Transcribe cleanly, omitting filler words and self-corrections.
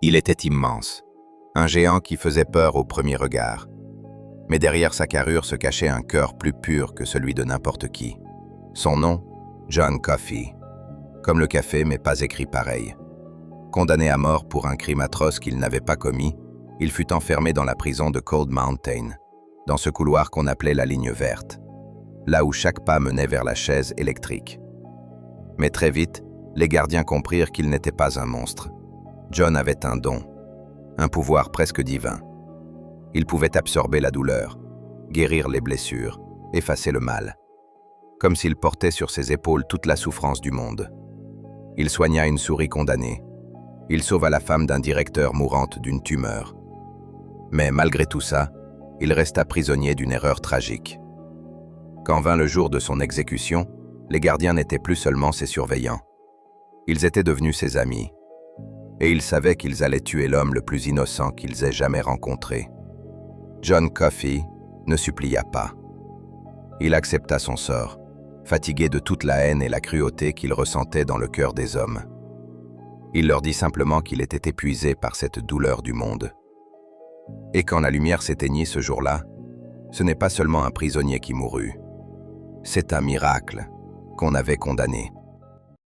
Il était immense, un géant qui faisait peur au premier regard. Mais derrière sa carrure se cachait un cœur plus pur que celui de n'importe qui. Son nom, John Coffey. Comme le café, mais pas écrit pareil. Condamné à mort pour un crime atroce qu'il n'avait pas commis, il fut enfermé dans la prison de Cold Mountain, dans ce couloir qu'on appelait la ligne verte, là où chaque pas menait vers la chaise électrique. Mais très vite, les gardiens comprirent qu'il n'était pas un monstre. John avait un don, un pouvoir presque divin. Il pouvait absorber la douleur, guérir les blessures, effacer le mal, comme s'il portait sur ses épaules toute la souffrance du monde. Il soigna une souris condamnée. Il sauva la femme d'un directeur mourante d'une tumeur. Mais malgré tout ça, il resta prisonnier d'une erreur tragique. Quand vint le jour de son exécution, les gardiens n'étaient plus seulement ses surveillants. Ils étaient devenus ses amis. Et ils savaient qu'ils allaient tuer l'homme le plus innocent qu'ils aient jamais rencontré. John Coffey ne supplia pas. Il accepta son sort, fatigué de toute la haine et la cruauté qu'il ressentait dans le cœur des hommes. Il leur dit simplement qu'il était épuisé par cette douleur du monde. Et quand la lumière s'éteignit ce jour-là, ce n'est pas seulement un prisonnier qui mourut. C'est un miracle qu'on avait condamné.